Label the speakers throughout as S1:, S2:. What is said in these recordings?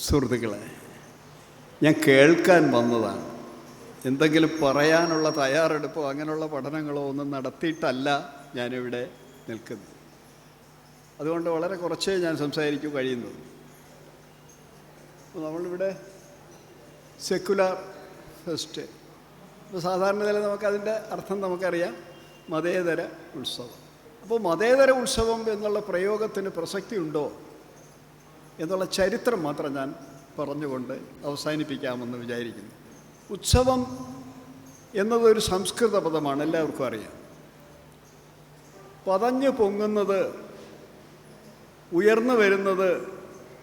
S1: സുഹൃത്തുക്കളെ, ഞാൻ കേൾക്കാൻ വന്നതാണ്. എന്തെങ്കിലും പറയാനുള്ള തയ്യാറെടുപ്പോ അങ്ങനെയുള്ള പഠനങ്ങളോ ഒന്നും നടത്തിയിട്ടല്ല ഞാനിവിടെ നിൽക്കുന്നത്. അതുകൊണ്ട് വളരെ കുറച്ചേ ഞാൻ സംസാരിക്കൂ കഴിയുന്നത്. നമ്മളിവിടെ സെക്കുലർ ഫെസ്റ്റ്, അപ്പോൾ സാധാരണ നില നമുക്കതിൻ്റെ അർത്ഥം നമുക്കറിയാം, മതേതര ഉത്സവം. അപ്പോൾ മതേതര ഉത്സവം എന്നുള്ള പ്രയോഗത്തിന് പ്രസക്തി ഉണ്ടോ എന്നുള്ള ചരിത്രം മാത്രം ഞാൻ പറഞ്ഞുകൊണ്ട് അവസാനിപ്പിക്കാമെന്ന് വിചാരിക്കുന്നു. ഉത്സവം എന്നതൊരു സംസ്കൃത പദമാണ്, എല്ലാവർക്കും അറിയാം. പതഞ്ഞു പൊങ്ങുന്നത്, ഉയർന്നു വരുന്നത്,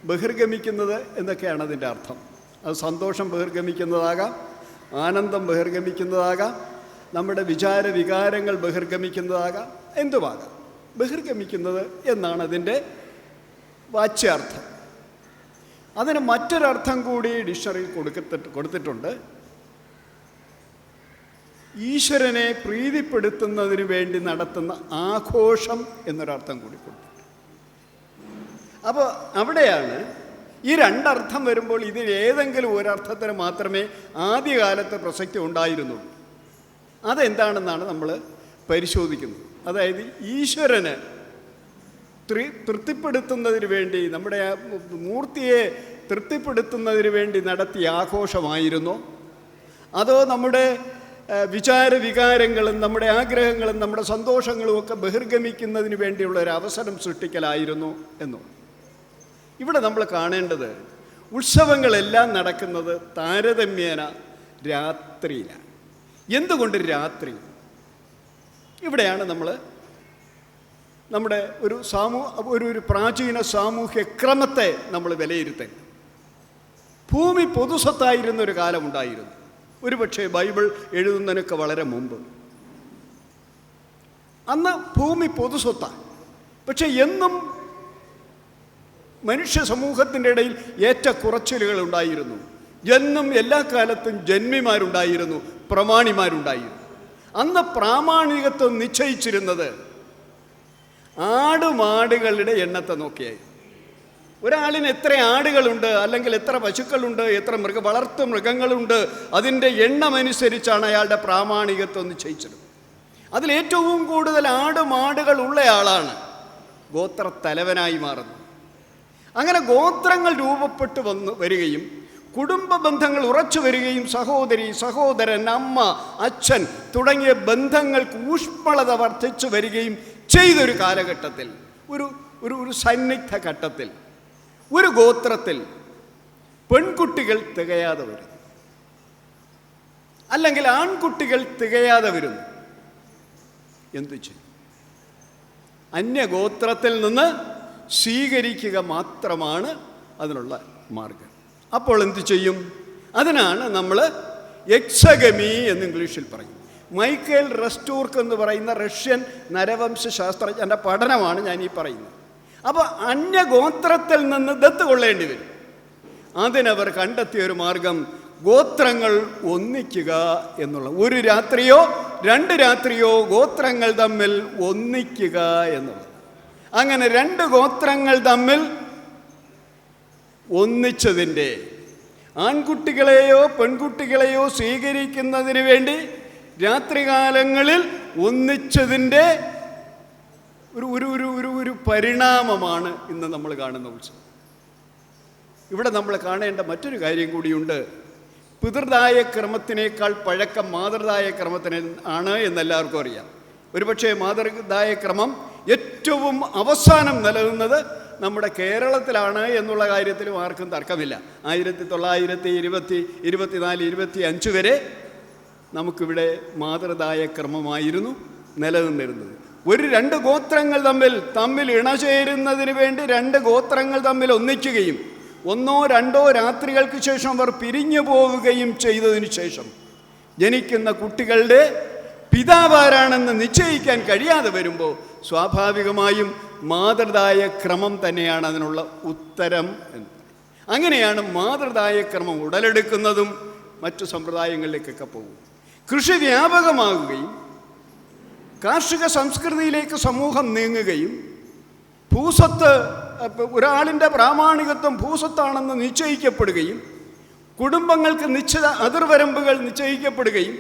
S1: ബഹിർഗമിക്കുന്നത് എന്നൊക്കെയാണ് അതിൻ്റെ അർത്ഥം. അത് സന്തോഷം ബഹിർഗമിക്കുന്നതാകാം, ആനന്ദം ബഹിർഗമിക്കുന്നതാകാം, നമ്മുടെ വികാരങ്ങൾ ബഹിർഗമിക്കുന്നതാകാം, എന്തുമാകാം. ബഹിർഗമിക്കുന്നത് എന്നാണ് അതിൻ്റെ വാച്യാർത്ഥം. അതിന് മറ്റൊരർത്ഥം കൂടി ഡിക്ഷണറിയിൽ കൊടുത്തിട്ടുണ്ട്. ഈശ്വരനെ പ്രീതിപ്പെടുത്തുന്നതിന് വേണ്ടി നടത്തുന്ന ആഘോഷം എന്നൊരർത്ഥം കൂടി കൊടുത്തിട്ടുണ്ട്. അപ്പോൾ അവിടെയാണ് ഈ രണ്ടർത്ഥം വരുമ്പോൾ ഇതിൽ ഏതെങ്കിലും ഒരർത്ഥത്തിന് മാത്രമേ ആദ്യകാലത്ത് പ്രസക്തി ഉണ്ടായിരുന്നുള്ളൂ. അതെന്താണെന്നാണ് നമ്മൾ പരിശോധിക്കുന്നത്. അതായത് ഈശ്വരന് തൃപ്തിപ്പെടുത്തുന്നതിന് വേണ്ടി, നമ്മുടെ മൂർത്തിയെ തൃപ്തിപ്പെടുത്തുന്നതിന് വേണ്ടി നടത്തിയ ആഘോഷമായിരുന്നോ, അതോ നമ്മുടെ വികാരങ്ങളും നമ്മുടെ ആഗ്രഹങ്ങളും നമ്മുടെ സന്തോഷങ്ങളും ഒക്കെ ബഹിർഗമിക്കുന്നതിന് വേണ്ടിയുള്ള ഒരു അവസരം സൃഷ്ടിക്കലായിരുന്നു എന്നോ. ഇവിടെ നമ്മൾ കാണേണ്ടത് ഉത്സവങ്ങളെല്ലാം നടക്കുന്നത് താരതമ്യേന രാത്രിയിലാണ്. എന്തുകൊണ്ട് രാത്രി? ഇവിടെയാണ് നമ്മൾ നമ്മുടെ ഒരു പ്രാചീന സാമൂഹ്യ ക്രമത്തെ നമ്മൾ വിലയിരുത്തേണ്ടത്. ഭൂമി പൊതുസ്വത്തായിരുന്നൊരു കാലമുണ്ടായിരുന്നു. ഒരുപക്ഷെ ബൈബിൾ എഴുതുന്നതിനൊക്കെ വളരെ മുമ്പ്. അന്ന് ഭൂമി പൊതുസ്വത്താണ്. പക്ഷെ എന്നും മനുഷ്യ സമൂഹത്തിൻ്റെ ഇടയിൽ ഏറ്റക്കുറച്ചിലുകൾ ഉണ്ടായിരുന്നു. എന്നും എല്ലാ കാലത്തും ജന്മിമാരുണ്ടായിരുന്നു, പ്രമാണിമാരുണ്ടായിരുന്നു. അന്ന് പ്രാമാണികത്വം നിശ്ചയിച്ചിരുന്നത് ആടുമാടുകളുടെ എണ്ണത്തെ നോക്കിയായി. ഒരാളിന് എത്ര ആടുകളുണ്ട്, അല്ലെങ്കിൽ എത്ര പശുക്കളുണ്ട്, എത്ര വളർത്തു മൃഗങ്ങളുണ്ട്, അതിൻ്റെ എണ്ണമനുസരിച്ചാണ് അയാളുടെ പ്രാമാണികത്വം നിശ്ചയിച്ചത്. അതിലേറ്റവും കൂടുതൽ ആടുമാടുകൾ ഉള്ളയാളാണ് ഗോത്രത്തലവനായി മാറുന്നത്. അങ്ങനെ ഗോത്രങ്ങൾ രൂപപ്പെട്ടു വരികയും കുടുംബ ബന്ധങ്ങൾ ഉറച്ചു വരികയും സഹോദരി, സഹോദരൻ, അമ്മ, അച്ഛൻ തുടങ്ങിയ ബന്ധങ്ങൾക്ക് ഊഷ്മളത വർദ്ധിച്ചു വരികയും ചെയ്തൊരു കാലഘട്ടത്തിൽ, ഒരു സന്നിഗ്ധ ഘട്ടത്തിൽ, ഒരു ഗോത്രത്തിൽ പെൺകുട്ടികൾ തികയാതെ വരുന്നു, അല്ലെങ്കിൽ ആൺകുട്ടികൾ തികയാതെ വരുന്നു. എന്തു ചെയ്യും? അന്യഗോത്രത്തിൽ നിന്ന് സ്വീകരിക്കുക മാത്രമാണ് അതിനുള്ള മാർഗം. അപ്പോൾ എന്തു ചെയ്യും? അതിനാണ് നമ്മൾ എക്സഗമി എന്ന് ഇംഗ്ലീഷിൽ പറയും. മൈക്കേൽ റസ്റ്റൂർക്ക് എന്ന് പറയുന്ന റഷ്യൻ നരവംശ ശാസ്ത്രജ്ഞൻ്റെ പഠനമാണ് ഞാൻ ഈ പറയുന്നത്. അപ്പോൾ അന്യഗോത്രത്തിൽ നിന്ന് ദത്ത് കൊള്ളേണ്ടി വരും. അതിനവർ കണ്ടെത്തിയൊരു മാർഗം ഗോത്രങ്ങൾ ഒന്നിക്കുക എന്നുള്ള, ഒരു രാത്രിയോ 2 രാത്രിയോ ഗോത്രങ്ങൾ തമ്മിൽ ഒന്നിക്കുക എന്നുള്ളത്. അങ്ങനെ 2 ഗോത്രങ്ങൾ തമ്മിൽ ഒന്നിച്ചതിൻ്റെ, ആൺകുട്ടികളെയോ പെൺകുട്ടികളെയോ സ്വീകരിക്കുന്നതിന് വേണ്ടി രാത്രികാലങ്ങളിൽ ഒന്നിച്ചതിൻ്റെ ഒരു പരിണാമമാണ് ഇന്ന് നമ്മൾ കാണുന്ന ഉത്സവം. ഇവിടെ നമ്മൾ കാണേണ്ട മറ്റൊരു കാര്യം കൂടിയുണ്ട്. പിതൃദായ ക്രമത്തിനേക്കാൾ പഴക്കം മാതൃദായ ക്രമത്തിന് ആണ് എന്നെല്ലാവർക്കും അറിയാം. ഒരുപക്ഷെ മാതൃദായ ക്രമം ഏറ്റവും അവസാനം നിലനിന്നത് നമ്മുടെ കേരളത്തിലാണ് എന്നുള്ള കാര്യത്തിലും ആർക്കും തർക്കമില്ല. 1924, 25 വരെ നമുക്കിവിടെ മാതൃദായ ക്രമമായിരുന്നു നിലനിന്നിരുന്നത്. 2 ഗോത്രങ്ങൾ തമ്മിൽ ഇണചേരുന്നതിന് വേണ്ടി 2 ഗോത്രങ്ങൾ തമ്മിൽ ഒന്നിക്കുകയും 1 or 2 രാത്രികൾക്ക് ശേഷം അവർ പിരിഞ്ഞു പോവുകയും ചെയ്തതിനു ശേഷം ജനിക്കുന്ന കുട്ടികളുടെ പിതാവാരാണെന്ന് നിശ്ചയിക്കാൻ കഴിയാതെ വരുമ്പോൾ സ്വാഭാവികമായും മാതൃദായ ക്രമം തന്നെയാണ് അതിനുള്ള ഉത്തരം എന്ന്. അങ്ങനെയാണ് മാതൃദായ ക്രമം ഉടലെടുക്കുന്നതും മറ്റു സമ്പ്രദായങ്ങളിലേക്കൊക്കെ പോകും. കൃഷി വ്യാപകമാകുകയും കാർഷിക സംസ്കൃതിയിലേക്ക് സമൂഹം നീങ്ങുകയും ഭൂസ്വത്ത് ഒരാളിൻ്റെ പ്രാമാണികത്വം ഭൂസ്വത്താണെന്ന് നിശ്ചയിക്കപ്പെടുകയും കുടുംബങ്ങൾക്ക് നിശ്ചിത അതിർവരമ്പുകൾ നിശ്ചയിക്കപ്പെടുകയും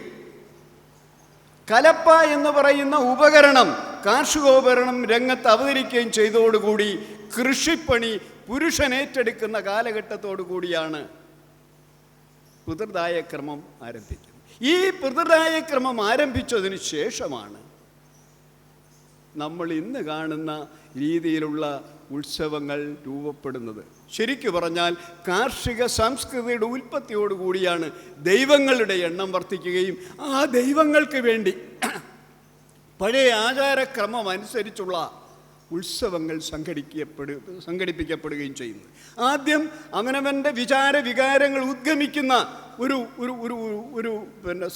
S1: കലപ്പ എന്ന് പറയുന്ന ഉപകരണം, കാർഷികോപകരണം രംഗത്ത് അവതരിക്കുകയും ചെയ്തതോടുകൂടി കൃഷിപ്പണി പുരുഷൻ ഏറ്റെടുക്കുന്ന കാലഘട്ടത്തോടു കൂടിയാണ് പിതൃദായക്രമം ആരംഭിക്കുന്നത്. ഈ പിതൃദായക്രമം ആരംഭിച്ചതിന് ശേഷമാണ് നമ്മൾ ഇന്ന് കാണുന്ന രീതിയിലുള്ള ഉത്സവങ്ങൾ രൂപപ്പെടുന്നത്. ശരിക്കു പറഞ്ഞാൽ കാർഷിക സംസ്കൃതിയുടെ ഉൽപ്പത്തിയോടുകൂടിയാണ് ദൈവങ്ങളുടെ എണ്ണം വർദ്ധിക്കുകയും ആ ദൈവങ്ങൾക്ക് വേണ്ടി പഴയ ആചാരക്രമം അനുസരിച്ചുള്ള ഉത്സവങ്ങൾ സംഘടിപ്പിക്കപ്പെടുകയും ചെയ്യുന്നത്. ആദ്യം അവനവൻ്റെ വികാരങ്ങൾ ഉദ്ഗമിക്കുന്ന ഒരു ഒരു ഒരു ഒരു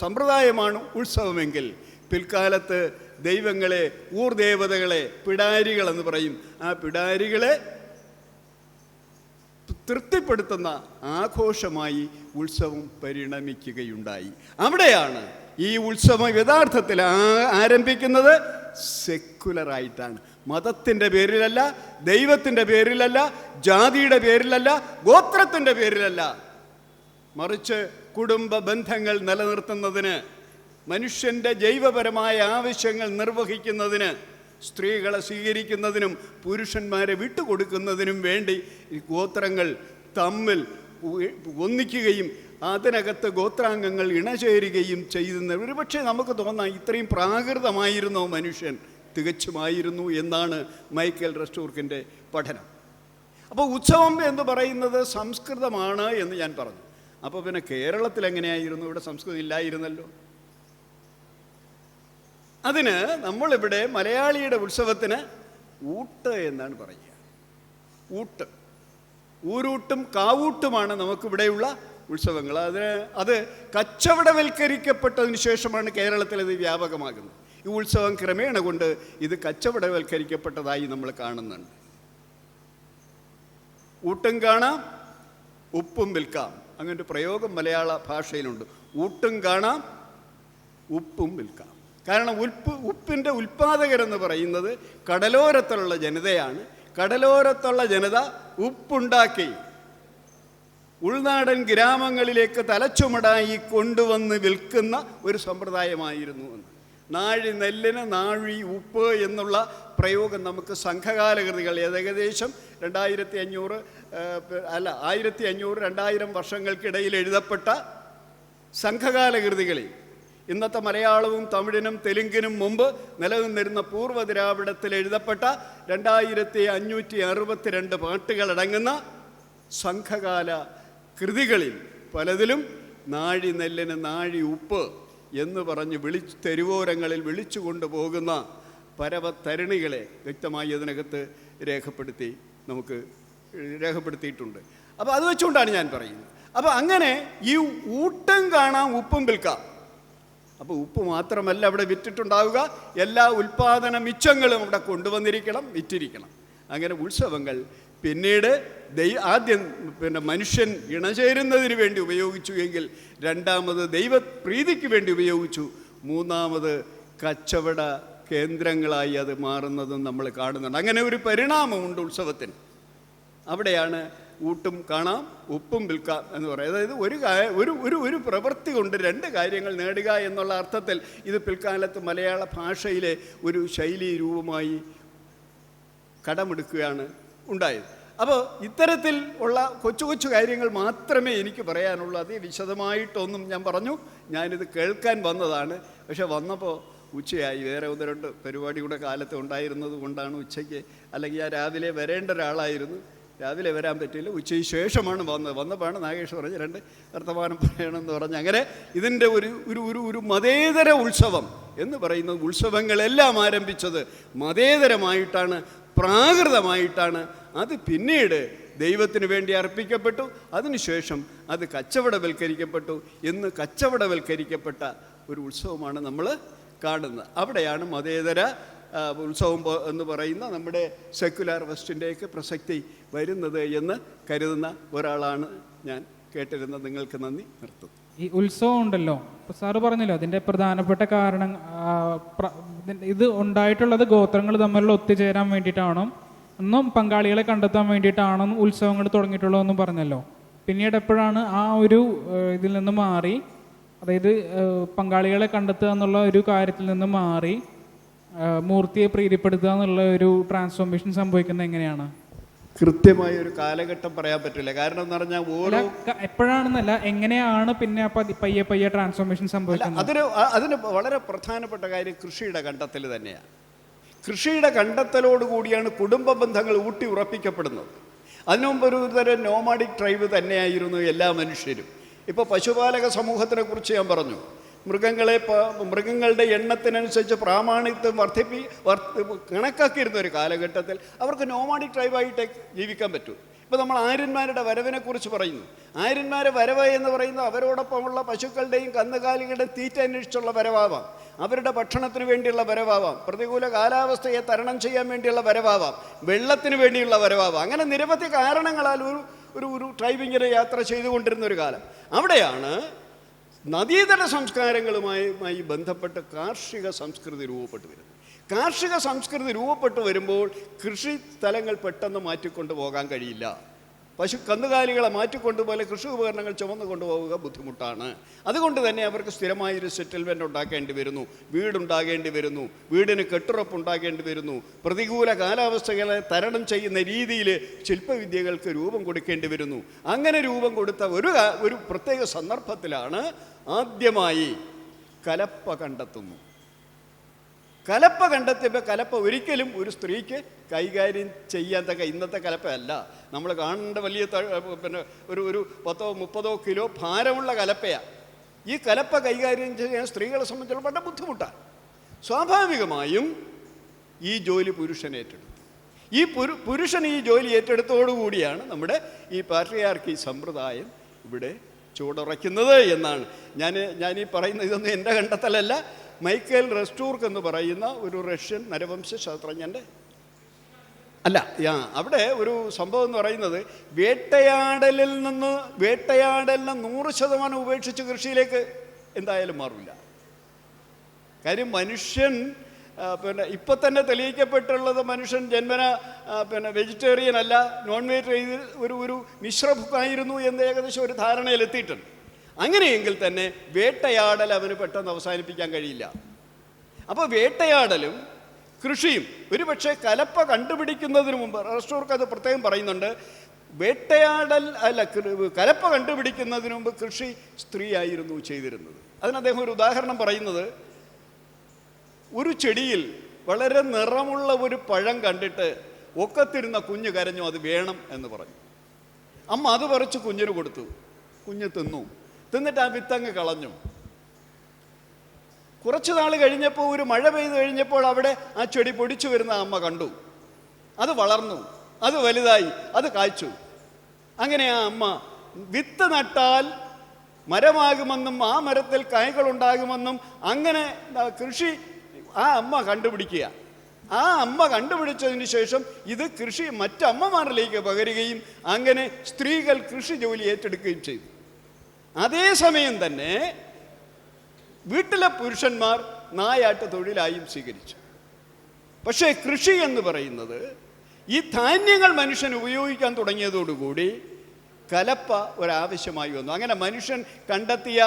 S1: സമ്പ്രദായമാണ് ഉത്സവമെങ്കിൽ പിൽക്കാലത്ത് ദൈവങ്ങളെ, ഊർദേവതകളെ, പിടാരികളെന്ന് പറയും, ആ പിടാരികളെ തൃപ്തിപ്പെടുത്തുന്ന ആഘോഷമായി ഉത്സവം പരിണമിക്കുകയുണ്ടായി. അവിടെയാണ് ഈ ഉത്സവം യഥാർത്ഥത്തിൽ ആരംഭിക്കുന്നത്. സെക്കുലറായിട്ടാണ്, മതത്തിൻ്റെ പേരിലല്ല, ദൈവത്തിൻ്റെ പേരിലല്ല, ജാതിയുടെ പേരിലല്ല, ഗോത്രത്തിൻ്റെ പേരിലല്ല, മറിച്ച് കുടുംബ ബന്ധങ്ങൾ നിലനിർത്തുന്നതിന്, മനുഷ്യൻ്റെ ജൈവപരമായ ആവശ്യങ്ങൾ നിർവഹിക്കുന്നതിന്, സ്ത്രീകളെ സ്വീകരിക്കുന്നതിനും പുരുഷന്മാരെ വിട്ടുകൊടുക്കുന്നതിനും വേണ്ടി ഗോത്രങ്ങൾ തമ്മിൽ ഒന്നിക്കുകയും അതിനകത്ത് ഗോത്രാംഗങ്ങൾ ഇണചേരുകയും ചെയ്യുന്ന ഒരുപക്ഷെ നമുക്ക് തോന്നാം ഇത്രയും പ്രാകൃതമായിരുന്നോ മനുഷ്യൻ? തികച്ചുമായിരുന്നു എന്നാണ് മൈക്കൽ റസ്റ്റൂർക്കിൻ്റെ പഠനം. അപ്പോൾ ഉത്സവം എന്ന് പറയുന്നത് സംസ്കൃതമാണ് എന്ന് ഞാൻ പറഞ്ഞു. അപ്പോൾ പിന്നെ കേരളത്തിൽ എങ്ങനെയായിരുന്നു? ഇവിടെ സംസ്കൃതം ഇല്ലായിരുന്നല്ലോ. അതിന് നമ്മളിവിടെ മലയാളിയുടെ ഉത്സവത്തിന് ഊട്ട് എന്നാണ് പറയുക. ഊട്ട്, ഊരൂട്ടും കാവൂട്ടുമാണ് നമുക്കിവിടെയുള്ള ഉത്സവങ്ങൾ. അത് കച്ചവടവൽക്കരിക്കപ്പെട്ടതിന് ശേഷമാണ് കേരളത്തിൽ ഇത് വ്യാപകമാകുന്നത്. ഈ ഉത്സവം ക്രമേണ കൊണ്ട് ഇത് കച്ചവടവൽക്കരിക്കപ്പെട്ടതായി നമ്മൾ കാണുന്നുണ്ട്. ഊട്ടും കാണാം, ഉപ്പും വിൽക്കാം, അങ്ങനൊരു പ്രയോഗം മലയാള ഭാഷയിലുണ്ട്. ഊട്ടും കാണാം, ഉപ്പും വിൽക്കാം. കാരണം ഉപ്പിൻ്റെ ഉൽപ്പാദകരെന്ന് പറയുന്നത് കടലോരത്തുള്ള ജനതയാണ്. കടലോരത്തുള്ള ജനത ഉപ്പുണ്ടാക്കി ഉൾനാടൻ ഗ്രാമങ്ങളിലേക്ക് തലച്ചുമടായി കൊണ്ടുവന്ന് വിൽക്കുന്ന ഒരു സമ്പ്രദായമായിരുന്നു എന്ന്. നാഴി നെല്ലിന് നാഴി ഉപ്പ് എന്നുള്ള പ്രയോഗം നമുക്ക് സംഘകാലകൃതികൾ ഏകദേശം 1500-2000 വർഷങ്ങൾക്കിടയിൽ എഴുതപ്പെട്ട സംഘകാലകൃതികളിൽ, ഇന്നത്തെ മലയാളവും തമിഴിനും തെലുങ്കിനും മുമ്പ് നിലനിന്നിരുന്ന പൂർവ്വ ദ്രാവിഡത്തിൽ എഴുതപ്പെട്ട 2562 പാട്ടുകളടങ്ങുന്ന സംഘകാല കൃതികളിൽ പലതിലും നാഴി നെല്ലിന് നാഴി ഉപ്പ് എന്ന് പറഞ്ഞ് തെരുവോരങ്ങളിൽ വിളിച്ചു കൊണ്ടുപോകുന്ന പരവതരുണികളെ വ്യക്തമായി അതിനകത്ത് രേഖപ്പെടുത്തിയിട്ടുണ്ട്. അപ്പോൾ അത് വെച്ചുകൊണ്ടാണ് ഞാൻ പറയുന്നത്. അപ്പോൾ അങ്ങനെ ഈ ഊട്ടും കാണാം, ഉപ്പും വിൽക്കാം. അപ്പോൾ ഉപ്പ് മാത്രമല്ല അവിടെ വിറ്റിട്ടുണ്ടാവുക, എല്ലാ ഉൽപ്പാദന മിച്ചങ്ങളും അവിടെ കൊണ്ടുവന്നിരിക്കണം, വിറ്റിരിക്കണം. അങ്ങനെ ഉത്സവങ്ങൾ പിന്നീട് ആദ്യം മനുഷ്യൻ ഇണചേരുന്നതിന് വേണ്ടി ഉപയോഗിച്ചു എങ്കിൽ, രണ്ടാമത് ദൈവപ്രീതിക്ക് വേണ്ടി ഉപയോഗിച്ചു, മൂന്നാമത് കച്ചവട കേന്ദ്രങ്ങളായി അത് മാറുന്നതും നമ്മൾ കാണുന്നുണ്ട്. അങ്ങനെ ഒരു പരിണാമമുണ്ട് ഉത്സവത്തിന്. അവിടെയാണ് ഊട്ടും കാണാം, ഉപ്പും വിൽക്കാം എന്ന് പറയും. അതായത് ഒരു പ്രവൃത്തി കൊണ്ട് രണ്ട് കാര്യങ്ങൾ നേടുക എന്നുള്ള അർത്ഥത്തിൽ ഇത് പിൽക്കാലത്ത് മലയാള ഭാഷയിലെ ഒരു ശൈലീ രൂപമായി കടമെടുക്കുകയാണ് ഉണ്ടായത്. അപ്പോൾ ഇത്തരത്തിൽ ഉള്ള കൊച്ചു കൊച്ചു കാര്യങ്ങൾ മാത്രമേ എനിക്ക് പറയാനുള്ളൂ. അതി വിശദമായിട്ടൊന്നും ഞാൻ പറഞ്ഞു, ഞാനിത് കേൾക്കാൻ വന്നതാണ്. പക്ഷെ വന്നപ്പോൾ ഉച്ചയായി. വേറെ 1-2 പരിപാടി കൂടെ കാലത്ത് ഉണ്ടായിരുന്നത് കൊണ്ടാണ് ഉച്ചയ്ക്ക്, അല്ലെങ്കിൽ ഞാൻ രാവിലെ വരേണ്ട ഒരാളായിരുന്നു, രാവിലെ വരാൻ പറ്റില്ല, ഉച്ചയ്ക്ക് ശേഷമാണ് വന്നപ്പോഴാണ് നാഗേഷ് പറഞ്ഞ് 2 വർത്തമാനം പറയണമെന്ന് പറഞ്ഞ്. അങ്ങനെ ഇതിൻ്റെ ഒരു മതേതര ഉത്സവം എന്ന് പറയുന്നത്, ഉത്സവങ്ങളെല്ലാം ആരംഭിച്ചത് മതേതരമായിട്ടാണ്, പ്രാകൃതമായിട്ടാണ്. അത് പിന്നീട് ദൈവത്തിന് വേണ്ടി അർപ്പിക്കപ്പെട്ടു, അതിനുശേഷം അത് കച്ചവടവൽക്കരിക്കപ്പെട്ടു. എന്ന് കച്ചവടവൽക്കരിക്കപ്പെട്ട ഒരു ഉത്സവമാണ് നമ്മൾ കാണുന്നത്. അവിടെയാണ് മതേതര ഉത്സവം എന്ന് പറയുന്ന നമ്മുടെ സെക്കുലാർ വെസ്റ്റിൻ്റെയൊക്കെ പ്രസക്തി വരുന്നത് എന്ന് കരുതുന്ന ഒരാളാണ് ഞാൻ. കേട്ടിരുന്നത്. നിങ്ങൾക്ക് നന്ദി. നിർത്തുന്നു.
S2: ഈ ഉത്സവം ഉണ്ടല്ലോ, ഇപ്പോൾ സാറ് പറഞ്ഞല്ലോ അതിൻ്റെ പ്രധാനപ്പെട്ട കാരണം ഇത് ഉണ്ടായിട്ടുള്ളത് ഗോത്രങ്ങൾ തമ്മിലുള്ള ഒത്തുചേരാൻ വേണ്ടിയിട്ടാണോ, അന്നും പങ്കാളികളെ കണ്ടെത്താൻ വേണ്ടിയിട്ടാണ് ഉത്സവങ്ങൾ തുടങ്ങിയിട്ടുള്ളതെന്നും പറഞ്ഞല്ലോ. പിന്നീട് എപ്പോഴാണ് ആ ഒരു ഇതിൽ നിന്ന് മാറി, അതായത് പങ്കാളികളെ കണ്ടെത്തുക എന്നുള്ള ഒരു കാര്യത്തിൽ നിന്ന് മാറി മൂർത്തിയെ പ്രീതിപ്പെടുത്തുക എന്നുള്ള ഒരു ട്രാൻസ്ഫോർമേഷൻ സംഭവിക്കുന്നത് എങ്ങനെയാണ്?
S1: കൃത്യമായ ഒരു കാലഘട്ടം പറയാൻ പറ്റില്ല. കാരണം എന്ന് പറഞ്ഞാൽ ഓരോ
S2: എപ്പോഴാണെന്നല്ല, എങ്ങനെയാണ് പിന്നെ പയ്യെ പയ്യെ ട്രാൻസ്ഫോർമേഷൻ സംഭവിക്കുന്നത്?
S1: അതിന് വളരെ പ്രധാനപ്പെട്ട കാര്യം കൃഷിയുടെ കണ്ടെത്തൽ തന്നെയാണ്. കൃഷിയുടെ കണ്ടെത്തലോടുകൂടിയാണ് കുടുംബ ബന്ധങ്ങൾ ഊട്ടി ഉറപ്പിക്കപ്പെടുന്നത്. അതിനു മുമ്പ് ഒരു തരം നോമാഡിക് ട്രൈബ് തന്നെയായിരുന്നു എല്ലാ മനുഷ്യരും. ഇപ്പോൾ പശുപാലക സമൂഹത്തിനെ കുറിച്ച് ഞാൻ പറഞ്ഞു. മൃഗങ്ങളുടെ എണ്ണത്തിനനുസരിച്ച് പ്രാമാണിത്വം കണക്കാക്കിയിരുന്ന ഒരു കാലഘട്ടത്തിൽ അവർക്ക് നോമാഡിക് ട്രൈബായിട്ട് ജീവിക്കാൻ പറ്റും. ഇപ്പോൾ നമ്മൾ ആര്യന്മാരുടെ വരവിനെക്കുറിച്ച് പറയുന്നു. ആര്യന്മാരെ വരവ് എന്ന് പറയുന്നത് അവരോടൊപ്പമുള്ള പശുക്കളുടെയും കന്നുകാലികളുടെയും തീറ്റ അന്വേഷിച്ചുള്ള വരവാവാം, അവരുടെ ഭക്ഷണത്തിന് വേണ്ടിയുള്ള വരവാവാം, പ്രതികൂല കാലാവസ്ഥയെ തരണം ചെയ്യാൻ വേണ്ടിയുള്ള വരവാവാം, വെള്ളത്തിന് വേണ്ടിയുള്ള വരവാവാം. അങ്ങനെ നിരവധി കാരണങ്ങളാൽ ഒരു ട്രൈബിങ്ങിനെ യാത്ര ചെയ്തുകൊണ്ടിരുന്ന ഒരു കാലം. അവിടെയാണ് നദീതട സംസ്കാരങ്ങളുമായി ബന്ധപ്പെട്ട് കാർഷിക സംസ്കൃതി രൂപപ്പെട്ടു വരുന്നത്. കാർഷിക സംസ്കൃതി രൂപപ്പെട്ടു വരുമ്പോൾ കൃഷി സ്ഥലങ്ങൾ പെട്ടെന്ന് മാറ്റിക്കൊണ്ടു പോകാൻ കഴിയില്ല. കന്നുകാലികളെ മാറ്റിക്കൊണ്ടുപോലെ കൃഷി ഉപകരണങ്ങൾ ചുമന്നു കൊണ്ടുപോവുക ബുദ്ധിമുട്ടാണ്. അതുകൊണ്ട് തന്നെ അവർക്ക് സ്ഥിരമായൊരു സെറ്റിൽമെൻ്റ് ഉണ്ടാക്കേണ്ടി വരുന്നു, വീടുണ്ടാകേണ്ടി വരുന്നു, വീടിന് കെട്ടുറപ്പുണ്ടാകേണ്ടി വരുന്നു, പ്രതികൂല കാലാവസ്ഥകളെ തരണം ചെയ്യുന്ന രീതിയിൽ ശില്പവിദ്യകൾക്ക് രൂപം കൊടുക്കേണ്ടി വരുന്നു. അങ്ങനെ രൂപം കൊടുത്ത ഒരു പ്രത്യേക സന്ദർഭത്തിലാണ് ആദ്യമായി കലപ്പ കണ്ടെത്തുന്നു. കലപ്പ കണ്ടെത്തിയപ്പോൾ കലപ്പ ഒരിക്കലും ഒരു സ്ത്രീക്ക് കൈകാര്യം ചെയ്യാൻ ഇന്നത്തെ കലപ്പയല്ല. നമ്മൾ കാണേണ്ട വലിയ പിന്നെ ഒരു 10-30 കിലോ ഭാരമുള്ള കലപ്പയാണ്. ഈ കലപ്പ കൈകാര്യം ചെയ്യാൻ സ്ത്രീകളെ സംബന്ധിച്ചിടത്തോളം വളരെ ബുദ്ധിമുട്ടാണ്. സ്വാഭാവികമായും ഈ ജോലി പുരുഷൻ ഏറ്റെടുത്തു. ഈ പുരുഷൻ ഈ ജോലി ഏറ്റെടുത്തോടുകൂടിയാണ് നമ്മുടെ ഈ പാട്രിയാർക്കി സമ്പ്രദായം ഇവിടെ ചൂടുറയ്ക്കുന്നത് എന്നാണ് ഞാൻ ഈ പറയുന്നത്. ഇതൊന്നും എൻ്റെ കണ്ടെത്തലല്ല. മൈക്കേൽ റെസ്റ്റൂർക്ക് എന്ന് പറയുന്ന ഒരു റഷ്യൻ നരവംശ ശാസ്ത്രജ്ഞൻ്റെ അവിടെ ഒരു സംഭവം എന്ന് പറയുന്നത് വേട്ടയാടലിനെ 100% ഉപേക്ഷിച്ച് കൃഷിയിലേക്ക് എന്തായാലും മാറില്ല. കാര്യം മനുഷ്യൻ ഇപ്പം തന്നെ തെളിയിക്കപ്പെട്ടുള്ളത് മനുഷ്യൻ ജന്മന വെജിറ്റേറിയൻ അല്ല, നോൺ വെജിറ്റേറിയൻ ഒരു മിശ്രഭുക്കായിരുന്നു എന്ന് ഏകദേശം ഒരു ധാരണയിലെത്തിയിട്ടുണ്ട്. അങ്ങനെയെങ്കിൽ തന്നെ വേട്ടയാടൽ അവന് പെട്ടെന്ന് അവസാനിപ്പിക്കാൻ കഴിയില്ല. അപ്പോൾ വേട്ടയാടലും കൃഷിയും ഒരുപക്ഷെ കലപ്പ കണ്ടുപിടിക്കുന്നതിന് മുമ്പ് റെസ്റ്റോർക്ക് അത് പ്രത്യേകം പറയുന്നുണ്ട്. കലപ്പ കണ്ടുപിടിക്കുന്നതിന് മുമ്പ് കൃഷി സ്ത്രീയായിരുന്നു ചെയ്തിരുന്നത്. അതിന് അദ്ദേഹം ഒരു ഉദാഹരണം പറയുന്നത്, ഒരു ചെടിയിൽ വളരെ നിറമുള്ള ഒരു പഴം കണ്ടിട്ട് ഒക്കത്തിരുന്ന കുഞ്ഞ് കരഞ്ഞു, അത് വേണം എന്ന് പറഞ്ഞു. അമ്മ അത് പറിച്ച് കുഞ്ഞിന് കൊടുത്തു. കുഞ്ഞ് തിന്നിട്ട് ആ വിത്തങ്ങ് കളഞ്ഞു. കുറച്ച് നാൾ കഴിഞ്ഞപ്പോൾ ഒരു മഴ പെയ്തു കഴിഞ്ഞപ്പോൾ അവിടെ ആ ചെടി പൊടിച്ചു വരുന്ന അമ്മ കണ്ടു. അത് വളർന്നു, അത് വലുതായി, അത് കായ്ച്ചു. അങ്ങനെ ആ അമ്മ വിത്ത് നട്ടാൽ മരമാകുമെന്നും ആ മരത്തിൽ കായ്കളുണ്ടാകുമെന്നും അങ്ങനെ കൃഷി ആ അമ്മ കണ്ടുപിടിക്കുക. ആ അമ്മ കണ്ടുപിടിച്ചതിന് ശേഷം ഇത് കൃഷി മറ്റമ്മമാരിലേക്ക് പകരുകയും അങ്ങനെ സ്ത്രീകൾ കൃഷി ജോലി ഏറ്റെടുക്കുകയും ചെയ്തു. അതേസമയം തന്നെ വീട്ടിലെ പുരുഷന്മാർ നായാട്ട് തൊഴിലായും സ്വീകരിച്ചു. പക്ഷേ കൃഷി എന്ന് പറയുന്നത് ഈ ധാന്യങ്ങൾ മനുഷ്യൻ ഉപയോഗിക്കാൻ തുടങ്ങിയതോടുകൂടി കലപ്പ ഒരാവശ്യമായി വന്നു. അങ്ങനെ മനുഷ്യൻ കണ്ടെത്തിയ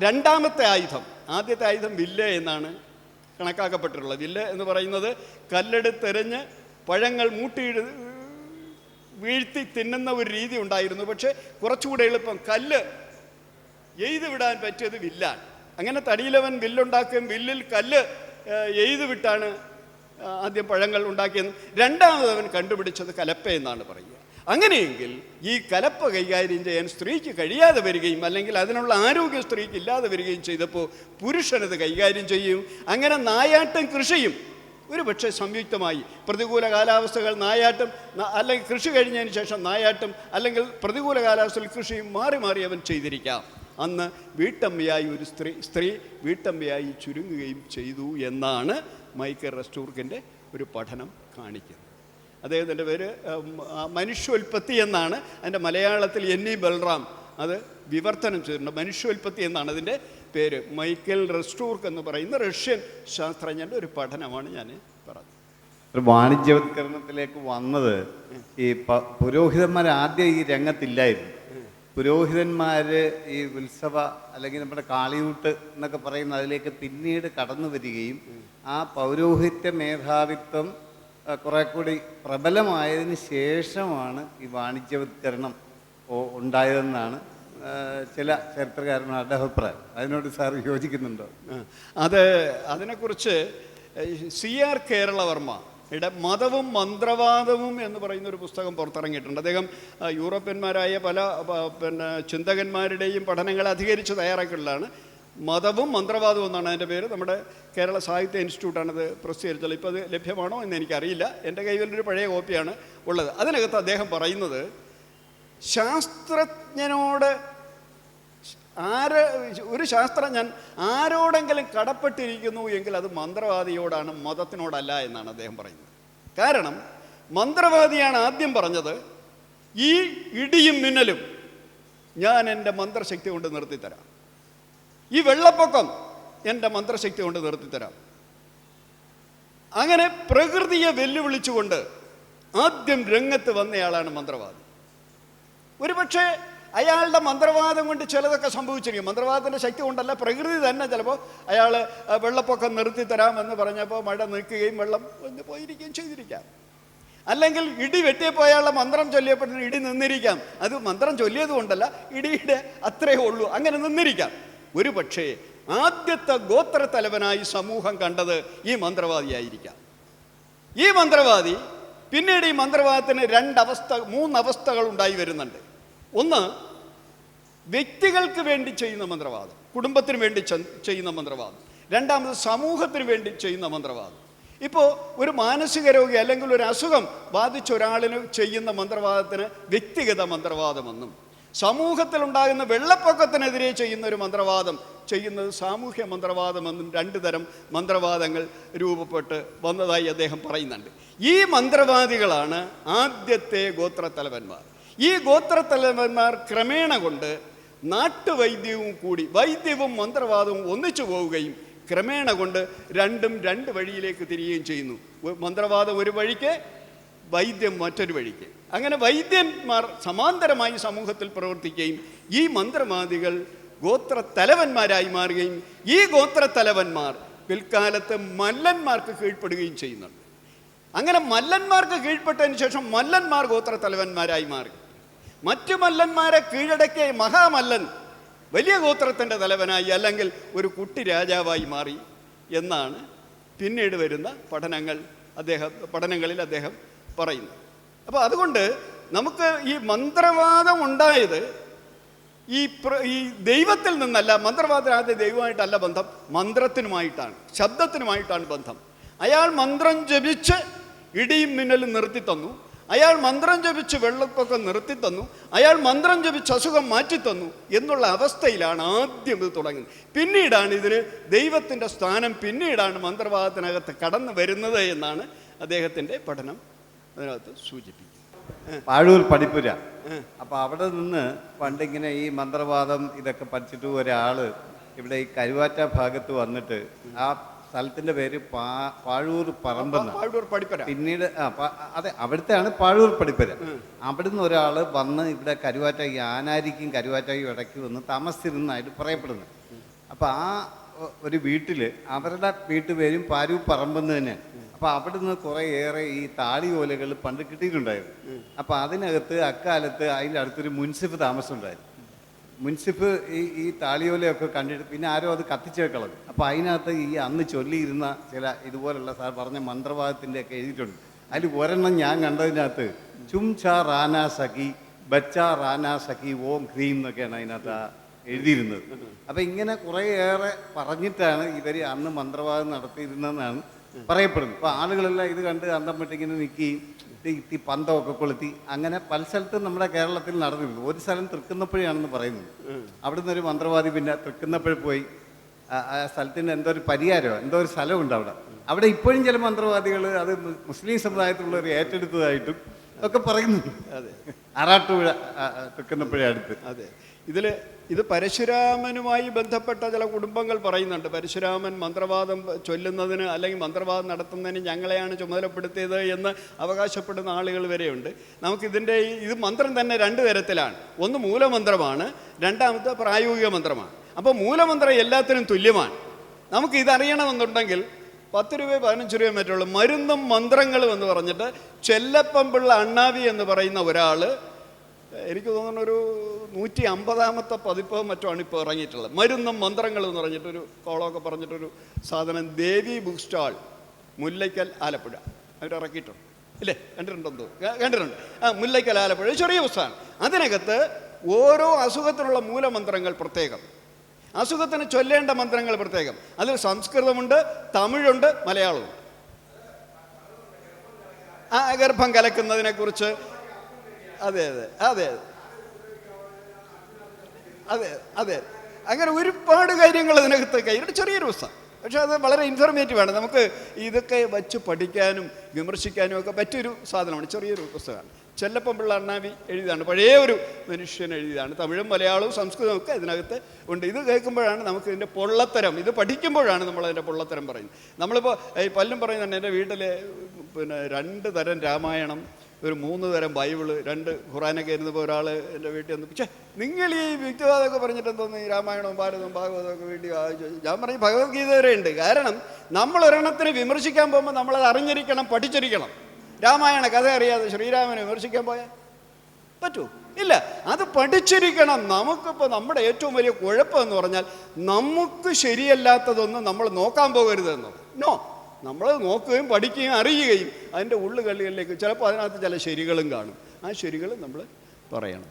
S1: രണ്ടാമത്തെ ആയുധം, ആദ്യത്തെ ആയുധം വില്ല് എന്നാണ് കണക്കാക്കപ്പെട്ടിട്ടുള്ളത്. വില്ല് എന്ന് പറയുന്നത് കല്ലെടുത്തെറിഞ്ഞ് പഴങ്ങൾ വീഴ്ത്തി തിന്നുന്ന ഒരു രീതി ഉണ്ടായിരുന്നു. പക്ഷേ കുറച്ചുകൂടെ എളുപ്പം കല്ല് എയ്ത് വിടാൻ പറ്റിയത് വില്ലാണ്. അങ്ങനെ തടിയിലവൻ വില്ലുണ്ടാക്കുകയും വില്ലിൽ കല്ല് എയ്ത് വിട്ടാണ് ആദ്യം പഴങ്ങൾ ഉണ്ടാക്കിയത്. രണ്ടാമതവൻ കണ്ടുപിടിച്ചത് കലപ്പ എന്നാണ് പറയുക. അങ്ങനെയെങ്കിൽ ഈ കലപ്പ കൈകാര്യം ചെയ്യാൻ സ്ത്രീക്ക് കഴിയാതെ വരികയും അല്ലെങ്കിൽ അതിനുള്ള ആരോഗ്യം സ്ത്രീക്ക് ഇല്ലാതെ വരികയും ചെയ്തപ്പോൾ പുരുഷനത് കൈകാര്യം ചെയ്യും. അങ്ങനെ നായാട്ടും കൃഷിയും ഒരു പക്ഷേ സംയുക്തമായി പ്രതികൂല കാലാവസ്ഥകൾ നായാട്ടും അല്ലെങ്കിൽ കൃഷി കഴിഞ്ഞതിന് ശേഷം നായാട്ടും അല്ലെങ്കിൽ പ്രതികൂല കാലാവസ്ഥയിൽ കൃഷിയും മാറി മാറി അവൻ ചെയ്തിരിക്കാം. അന്ന് വീട്ടമ്മയായി ഒരു സ്ത്രീ വീട്ടമ്മയായി ചുരുങ്ങുകയും ചെയ്തു എന്നാണ് മൈക്കേൽ റെസ്റ്റൂർക്കിൻ്റെ ഒരു പഠനം കാണിക്കുന്നത്. അദ്ദേഹത്തിൻ്റെ പേര് മനുഷ്യോൽപ്പത്തി എന്നാണ്. അതിൻ്റെ മലയാളത്തിൽ NE ബൽറാം അത് വിവർത്തനം ചെയ്തിട്ടുണ്ട്. മനുഷ്യോൽപ്പത്തി എന്നാണ് അതിൻ്റെ പേര്. മൈക്കേൽ റെസ്റ്റൂർക്ക് എന്ന് പറയുന്ന റഷ്യൻ ശാസ്ത്രജ്ഞൻ്റെ ഒരു പഠനമാണ് ഞാൻ പറഞ്ഞത്.
S3: ഒരു വാണിജ്യവത്കരണത്തിലേക്ക് വന്നത് ഈ പുരോഹിതന്മാർ ആദ്യം ഈ രംഗത്തില്ലായിരുന്നു. പുരോഹിതന്മാർ ഈ ഉത്സവ അല്ലെങ്കിൽ നമ്മുടെ കാളിയൂട്ട് എന്നൊക്കെ പറയുന്ന അതിലേക്ക് പിന്നീട് കടന്നു വരികയും ആ പൗരോഹിത്യ മേധാവിത്വം കുറെ കൂടി പ്രബലമായതിന് ശേഷമാണ് ഈ വാണിജ്യവത്കരണം ഉണ്ടായതെന്നാണ് ചില ചരിത്രകാരന്മാരുടെ അഭിപ്രായം. അതിനോട് സാർ യോജിക്കുന്നുണ്ടോ?
S1: അതിനെക്കുറിച്ച് CR കേരളവർമ്മയുടെ മതവും മന്ത്രവാദവും എന്ന് പറയുന്ന ഒരു പുസ്തകം പുറത്തിറങ്ങിയിട്ടുണ്ട്. അദ്ദേഹം യൂറോപ്യന്മാരായ പല ചിന്തകന്മാരുടെയും പഠനങ്ങൾ അധികരിച്ച് തയ്യാറാക്കിയിട്ടുള്ളതാണ്. മതവും മന്ത്രവാദവും എന്നാണ് അതിൻ്റെ പേര്. നമ്മുടെ കേരള സാഹിത്യ ഇൻസ്റ്റിറ്റ്യൂട്ടാണത് പ്രസിദ്ധീകരിച്ചത്. ഇപ്പോൾ അത് ലഭ്യമാണോ എന്ന് എനിക്കറിയില്ല. എൻ്റെ കയ്യിലൊരു പഴയ കോപ്പിയാണ് ഉള്ളത്. അതിനകത്ത് അദ്ദേഹം പറയുന്നത്, ശാസ്ത്രജ്ഞനോട് ഒരു ശാസ്ത്രജ്ഞൻ ആരോടെങ്കിലും കടപ്പെട്ടിരിക്കുന്നു എങ്കിൽ അത് മന്ത്രവാദിയോടാണ്, മതത്തിനോടല്ല എന്നാണ് അദ്ദേഹം പറയുന്നത്. കാരണം മന്ത്രവാദിയാണ് ആദ്യം പറഞ്ഞത്, ഈ ഇടിയും മിന്നലും ഞാൻ എൻ്റെ മന്ത്രശക്തി കൊണ്ട് നിർത്തിത്തരാം, ഈ വെള്ളപ്പൊക്കം എൻ്റെ മന്ത്രശക്തി കൊണ്ട് നിർത്തിത്തരാം. അങ്ങനെ പ്രകൃതിയെ വെല്ലുവിളിച്ചുകൊണ്ട് ആദ്യം രംഗത്ത് വന്നയാളാണ് മന്ത്രവാദി. ഒരുപക്ഷെ അയാളുടെ മന്ത്രവാദം കൊണ്ട് ചിലതൊക്കെ സംഭവിച്ചിരിക്കും. മന്ത്രവാദത്തിൻ്റെ ശക്തി കൊണ്ടല്ല, പ്രകൃതി തന്നെ ചിലപ്പോൾ അയാൾ വെള്ളപ്പൊക്കം നിർത്തിത്തരാമെന്ന് പറഞ്ഞപ്പോൾ മഴ നിൽക്കുകയും വെള്ളം ഒന്ന് പോയിരിക്കുകയും ചെയ്തിരിക്കാം. അല്ലെങ്കിൽ ഇടി വെട്ടിയപ്പോൾ അയാളുടെ മന്ത്രം ചൊല്ലിയപ്പോഴത്തേന് ഇടി നിന്നിരിക്കാം. അത് മന്ത്രം ചൊല്ലിയത് കൊണ്ടല്ല, ഇടിയുടെ അത്രയേ ഉള്ളൂ, അങ്ങനെ നിന്നിരിക്കാം. ഒരു പക്ഷേ ആദ്യത്തെ ഗോത്രത്തലവനായി സമൂഹം കണ്ടത് ഈ മന്ത്രവാദിയായിരിക്കാം. ഈ മന്ത്രവാദി പിന്നീട് ഈ മന്ത്രവാദത്തിന് മൂന്നവസ്ഥകൾ ഉണ്ടായി വരുന്നുണ്ട്. ഒന്ന്, വ്യക്തികൾക്ക് വേണ്ടി ചെയ്യുന്ന മന്ത്രവാദം, കുടുംബത്തിന് വേണ്ടി ചെയ്യുന്ന മന്ത്രവാദം. രണ്ടാമത്, സമൂഹത്തിന് വേണ്ടി ചെയ്യുന്ന മന്ത്രവാദം. ഇപ്പോൾ ഒരു മാനസിക രോഗി അല്ലെങ്കിൽ ഒരു അസുഖം ബാധിച്ച ഒരാളിന് ചെയ്യുന്ന മന്ത്രവാദത്തിന് വ്യക്തിഗത മന്ത്രവാദമെന്നും, സമൂഹത്തിലുണ്ടാകുന്ന വെള്ളപ്പൊക്കത്തിനെതിരെ ചെയ്യുന്ന ഒരു മന്ത്രവാദം ചെയ്യുന്നത് സാമൂഹ്യ മന്ത്രവാദമെന്നും രണ്ട് തരം മന്ത്രവാദങ്ങൾ രൂപപ്പെട്ട് വന്നതായി അദ്ദേഹം പറയുന്നുണ്ട്. ഈ മന്ത്രവാദികളാണ് ആദ്യത്തെ ഗോത്രത്തലവന്മാർ. ഈ ഗോത്രത്തലവന്മാർ ക്രമേണ കൊണ്ട് നാട്ടുവൈദ്യവും കൂടി, വൈദ്യവും മന്ത്രവാദവും ഒന്നിച്ചു പോവുകയും ക്രമേണ കൊണ്ട് രണ്ടും രണ്ട് വഴിയിലേക്ക് തിരിയുകയും ചെയ്യുന്നു. മന്ത്രവാദം ഒരു വഴിക്ക്, വൈദ്യം മറ്റൊരു വഴിക്ക്. അങ്ങനെ വൈദ്യന്മാർ സമാന്തരമായി സമൂഹത്തിൽ പ്രവർത്തിക്കുകയും ഈ മന്ത്രവാദികൾ ഗോത്രത്തലവന്മാരായി മാറുകയും ഈ ഗോത്രത്തലവന്മാർ പിൽക്കാലത്ത് മല്ലന്മാർക്ക് കീഴ്പ്പെടുകയും ചെയ്യുന്നുണ്ട്. അങ്ങനെ മല്ലന്മാർക്ക് കീഴ്പ്പെട്ടതിന് ശേഷം മല്ലന്മാർ ഗോത്രത്തലവന്മാരായി മാറി. മറ്റു മല്ലന്മാരെ കീഴടക്കിയ മഹാമല്ലൻ വലിയ ഗോത്രത്തിൻ്റെ തലവനായി അല്ലെങ്കിൽ ഒരു കുട്ടി രാജാവായി മാറി എന്നാണ് പിന്നീട് വരുന്ന പഠനങ്ങളിൽ അദ്ദേഹം പറയുന്നത്. അപ്പോൾ അതുകൊണ്ട് നമുക്ക് ഈ മന്ത്രവാദം ഉണ്ടായത് ഈ ദൈവത്തിൽ നിന്നല്ല. മന്ത്രവാദത്തിന് ആദ്യം ദൈവമായിട്ടല്ല ബന്ധം, മന്ത്രത്തിനുമായിട്ടാണ്, ശബ്ദത്തിനുമായിട്ടാണ് ബന്ധം. അയാൾ മന്ത്രം ജപിച്ച് ഇടിയും മിന്നലും നിർത്തിത്തന്നു, അയാൾ മന്ത്രം ജപിച്ച് വെള്ളപ്പൊക്കം നിർത്തിത്തന്നു, അയാൾ മന്ത്രം ജപിച്ച് അസുഖം മാറ്റിത്തന്നു എന്നുള്ള അവസ്ഥയിലാണ് ആദ്യം ഇത് തുടങ്ങുന്നത്. പിന്നീടാണ് ഇതിന് ദൈവത്തിൻ്റെ സ്ഥാനം, പിന്നീടാണ് മന്ത്രവാദത്തിനകത്ത് കടന്നു വരുന്നത് എന്നാണ് അദ്ദേഹത്തിൻ്റെ പഠനം അതിനകത്ത് സൂചിപ്പിക്കുന്നത്.
S3: പാഴൂർ പടിപ്പുര. അപ്പം അവിടെ നിന്ന് പണ്ടിങ്ങനെ ഈ മന്ത്രവാദം ഇതൊക്കെ പഠിച്ചിട്ട് ഒരാള് ഇവിടെ ഈ കരുവാറ്റ ഭാഗത്ത് വന്നിട്ട്, ആ സ്ഥലത്തിന്റെ പേര് പാഴൂർ പറമ്പെന്ന്, പിന്നീട് അതെ അവിടുത്തെയാണ് പാഴൂർ പടിപ്പുര. അവിടുന്ന് ഒരാൾ വന്ന് ഇവിടെ കരുവാറ്റ ആനാരിക്കും കരുവാറ്റയും ഇടയ്ക്ക് വന്ന് താമസിച്ചിരുന്നതായിട്ട് പറയപ്പെടുന്നു. അപ്പം ആ ഒരു വീട്ടിൽ അവരുടെ വീട്ടുപേരും പാരൂർ പറമ്പെന്ന് തന്നെ. അപ്പം അവിടുന്ന് കുറേയേറെ ഈ താളിയോലകൾ പണ്ട് കിട്ടിയിട്ടുണ്ടായിരുന്നു. അപ്പം അതിനകത്ത് അക്കാലത്ത് അതിൻ്റെ അടുത്തൊരു മുൻസിഫ് താമസം ഉണ്ടായിരുന്നു. മുൻസിഫ് ഈ താളിയോലയൊക്കെ കണ്ടിട്ട് പിന്നെ ആരോ അത് കത്തിച്ച് കളഞ്ഞു. അപ്പോൾ അതിനകത്ത് ഈ അന്ന് ചൊല്ലിയിരുന്ന ചില ഇതുപോലുള്ള സാർ പറഞ്ഞ മന്ത്രവാദത്തിൻ്റെയൊക്കെ എഴുതിയിട്ടുണ്ട്. അതിൽ ഒരെണ്ണം ഞാൻ കണ്ടതിനകത്ത് ചും ചാ റാനാ സഖി ബച്ചാ റാനാ സഖി ഓം ഹ്രീം എന്നൊക്കെയാണ് അതിനകത്ത് എഴുതിയിരുന്നത്. അപ്പം ഇങ്ങനെ കുറേയേറെ പറഞ്ഞിട്ടാണ് ഇവർ അന്ന് മന്ത്രവാദം നടത്തിയിരുന്നതെന്നാണ് പറയപ്പെടുന്നു. അപ്പോൾ ആളുകളെല്ലാം ഇത് കണ്ട് അന്തം വിട്ടിങ്ങനെ നിൽക്കുകയും ഈ പന്തമൊക്കെ കൊളുത്തി അങ്ങനെ പല സ്ഥലത്തും നമ്മുടെ കേരളത്തിൽ നടന്നിരുന്നു. ഒരു സ്ഥലം തൃക്കുന്നപ്പുഴയാണെന്ന് പറയുന്നത്. അവിടുന്ന് ഒരു മന്ത്രവാദി പിന്നെ തൃക്കുന്നപ്പുഴ പോയി ആ സ്ഥലത്തിന് എന്തോ ഒരു പരിഹാരമോ എന്തോ ഒരു സ്ഥലമുണ്ട് അവിടെ ഇപ്പോഴും ചില മന്ത്രവാദികൾ അത് മുസ്ലിം സമുദായത്തിലുള്ളവർ ഏറ്റെടുത്തതായിട്ടും ഒക്കെ പറയുന്നു.
S1: അതെ,
S3: ആറാട്ടുപുഴ തൃക്കുന്നപ്പുഴ അടുത്ത്.
S1: അതെ. ഇത് പരശുരാമനുമായി ബന്ധപ്പെട്ട ചില കുടുംബങ്ങൾ പറയുന്നുണ്ട്. പരശുരാമൻ മന്ത്രവാദം ചൊല്ലുന്നതിന് അല്ലെങ്കിൽ മന്ത്രവാദം നടത്തുന്നതിന് ഞങ്ങളെയാണ് ചുമതലപ്പെടുത്തിയത് എന്ന് അവകാശപ്പെടുന്ന ആളുകൾ വരെയുണ്ട്. ഇത് മന്ത്രം തന്നെ 2 തരത്തിലാണ്. ഒന്ന് മൂലമന്ത്രമാണ്, രണ്ടാമത്തെ പ്രായോഗിക മന്ത്രമാണ്. അപ്പോൾ മൂലമന്ത്രം എല്ലാത്തിനും തുല്യമാണ്. നമുക്കിതറിയണമെന്നുണ്ടെങ്കിൽ 10 രൂപ 15 രൂപ മറ്റുള്ള മരുന്നും മന്ത്രങ്ങളും എന്ന് പറഞ്ഞിട്ട് ചെല്ലപ്പമ്പിള്ള അണ്ണാവി എന്ന് പറയുന്ന ഒരാൾ, എനിക്ക് തോന്നുന്നു ഒരു 150ാമത്തെ പതിപ്പ് മറ്റുമാണ് ഇപ്പോൾ ഇറങ്ങിയിട്ടുള്ളത്. മരുന്നും മന്ത്രങ്ങളും എന്ന് പറഞ്ഞിട്ടൊരു കോളമൊക്കെ പറഞ്ഞിട്ടൊരു സാധനം ദേവി ബുക്ക് സ്റ്റാൾ, മുല്ലയ്ക്കൽ, ആലപ്പുഴ അവരിറക്കിയിട്ടുണ്ട്. ഇല്ലേ, കണ്ടിട്ടുണ്ടെന്ന് കണ്ടിട്ടുണ്ട്. മുല്ലയ്ക്കൽ, ആലപ്പുഴ ചെറിയ പുസ്തകമാണ്. അതിനകത്ത് ഓരോ അസുഖത്തിനുള്ള മൂലമന്ത്രങ്ങൾ പ്രത്യേകം, അസുഖത്തിന് ചൊല്ലേണ്ട മന്ത്രങ്ങൾ പ്രത്യേകം. അതിൽ സംസ്കൃതമുണ്ട്, തമിഴുണ്ട്, മലയാളമുണ്ട്. ഗർഭം കലക്കുന്നതിനെക്കുറിച്ച്, അതെ അതെ അതെ അതെ അതെ അങ്ങനെ ഒരുപാട് കാര്യങ്ങൾ അതിനകത്ത് കയ്യിലുണ്ട്. ചെറിയൊരു പുസ്തകം, പക്ഷെ അത് വളരെ ഇൻഫോർമേറ്റീവാണ്. നമുക്ക് ഇതൊക്കെ വച്ച് പഠിക്കാനും വിമർശിക്കാനും ഒക്കെ പറ്റിയൊരു സാധനമാണ്. ചെറിയൊരു പുസ്തകമാണ്. ചെല്ലപ്പമ്പിള്ള അണ്ണാവി എഴുതിയതാണ്, പഴയ ഒരു മനുഷ്യൻ എഴുതിയതാണ്. തമിഴും മലയാളവും സംസ്കൃതവും ഒക്കെ ഇതിനകത്ത് ഉണ്ട്. ഇത് കേൾക്കുമ്പോഴാണ് നമുക്ക് ഇതിൻ്റെ പൊള്ളത്തരം, ഇത് പഠിക്കുമ്പോഴാണ് നമ്മളതിൻ്റെ പൊള്ളത്തരം പറയുന്നത്. നമ്മളിപ്പോൾ പലരും പറയുന്നുണ്ട്, എൻ്റെ വീട്ടിൽ 2 തരം രാമായണം, ഒരു 3 തരം ബൈബിള്, 2 ഖുറാനൊക്കെ ഇരുന്നപ്പോൾ ഒരാൾ എൻ്റെ വീട്ടിൽ വന്നു, പക്ഷേ നിങ്ങൾ ഈ യുക്തിവാദമൊക്കെ പറഞ്ഞിട്ട് എന്തോന്ന് ഈ രാമായണവും ഭാരതവും ഭാഗവതമൊക്കെ വേണ്ടി ഞാൻ പറയും ഭഗവത്ഗീത വരെ ഉണ്ട്. കാരണം നമ്മൾ ഒരെണ്ണത്തിന് വിമർശിക്കാൻ പോകുമ്പോൾ നമ്മളത് അറിഞ്ഞിരിക്കണം, പഠിച്ചിരിക്കണം. രാമായണ കഥ അറിയാതെ ശ്രീരാമനെ വിമർശിക്കാൻ പോയാൽ പറ്റൂ? ഇല്ല, അത് പഠിച്ചിരിക്കണം. നമുക്കിപ്പോൾ നമ്മുടെ ഏറ്റവും വലിയ കുഴപ്പമെന്ന് പറഞ്ഞാൽ നമുക്ക് ശരിയല്ലാത്തതൊന്നും നമ്മൾ നോക്കാൻ പോകരുതെന്നോ. നോ, നമ്മൾ നോക്കുകയും പഠിക്കുകയും അറിയുകയും അതിൻ്റെ ഉള്ളുകളിലേക്ക് ചിലപ്പോൾ അതിനകത്ത് ചില ശരികളും കാണും. ആ ശരികൾ നമ്മൾ പറയണം.